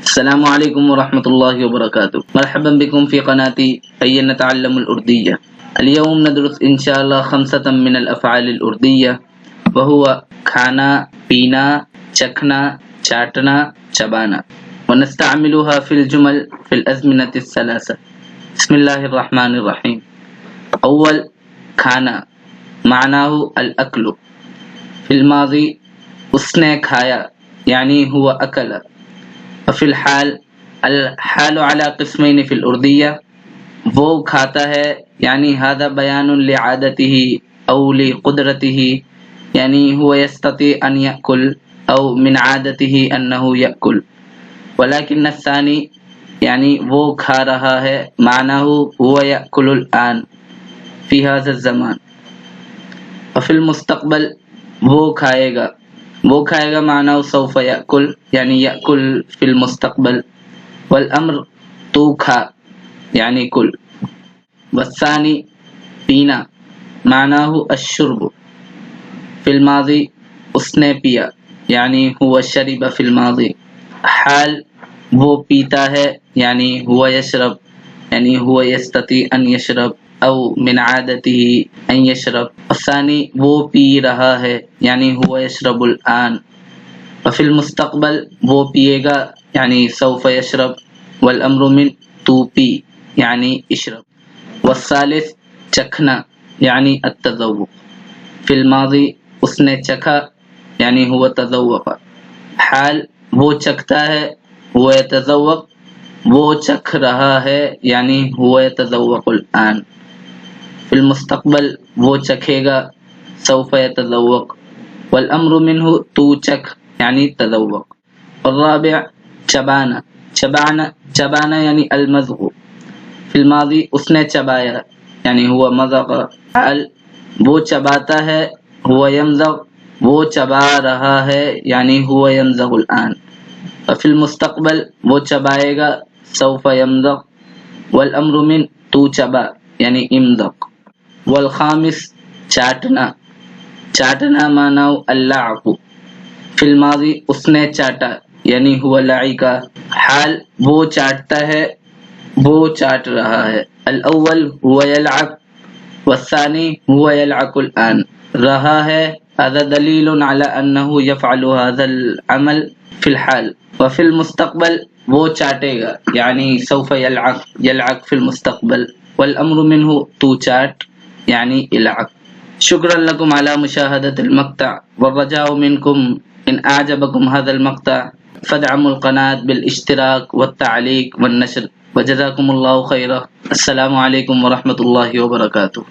السلام عليكم ورحمة الله وبركاته. مرحبا بكم في قناتي هيا نتعلم الأردية. اليوم ندرس إن شاء الله 5 من الأفعال الأردية، وهو کھانا، پینا، چکھنا، چاٹنا، چبانا، ونستعملها في الجمل في الأزمنة الثلاثة. بسم الله الرحمن الرحيم. أول، کھانا، معناه الأكل. في الماضي اس نے کھایا یعنی هو أكل. وفي الحال، الحال على قسمين في الأردية، وہ کھاتا ہے یعنی هذا بیان لعادته أو لقدرته، یعنی هو يستطيع أن يأكل أو من عادته أنه يأكل. ولكن الثاني، یعنی وہ کھا رہا ہے، معناه هو يأكل الآن في هذا الزمان. وفي المستقبل، وہ کھائے گا، معناه سوف يأكل، یعنی يأكل في المستقبل. والأمر، تو کھا یعنی کل. والثاني، پینا، معناه الشرب. في الماضي، اس نے پیا یعنی هو شرب في الماضي. حال، وہ پیتا ہے یعنی هو يشرب، یعنی هو يستطيع أن يشرب او من عادته ان يشرب. الثاني، وہ پی رہا ہے یعنی هو يشرب الآن. وفي المستقبل، وہ پیے گا یعنی سوف يشرب. والامر من، تو پی یعنی اشرب. والثالث، چکھنا یعنی التذوق. في الماضي، اس نے چکھا یعنی هو تذوق. حال، وہ چکھتا ہے، هو يتذوق، وہ چکھ رہا ہے یعنی هو يتذوق الآن. في المستقبل، وہ چکھے گا، سوف يتذوق. والامر منه، تو چکھ یعنی تذوق. الرابع، چبانا یعنی المضغ. في الماضي، اس نے چبایا یعنی هو مضغ. حال، وہ چباتا ہے، هو يمضغ، وہ چبا رہا ہے یعنی هو يمضغ الآن. وفي المستقبل، وہ چبائے گا، سوف يمضغ. والامر من، تو چبا یعنی امضغ. والخامس، چاٹنا معناه اللعق. في الماضي، اس نے چاٹا یعنی هو لعق. حال، وہ چاٹتا ہے، وہ چاٹ رہا ہے. الاول هو يلعق، والثاني هو يلعق الآن. رہا ہے، هذا دلیل على انه يفعل هذا العمل في الحال. وفي المستقبل، وہ چاٹے گا یعنی سوف يلعق في المستقبل. والامر منه، تو چاٹ یعنی العق. شکرا لكم على مشاهدة المقطع، والرجاء منكم إن أعجبكم هذا المقطع فادعموا القناة بالاشتراك والتعليق والنشر، وجزاكم الله خيرا. السلام عليكم ورحمة الله وبركاته.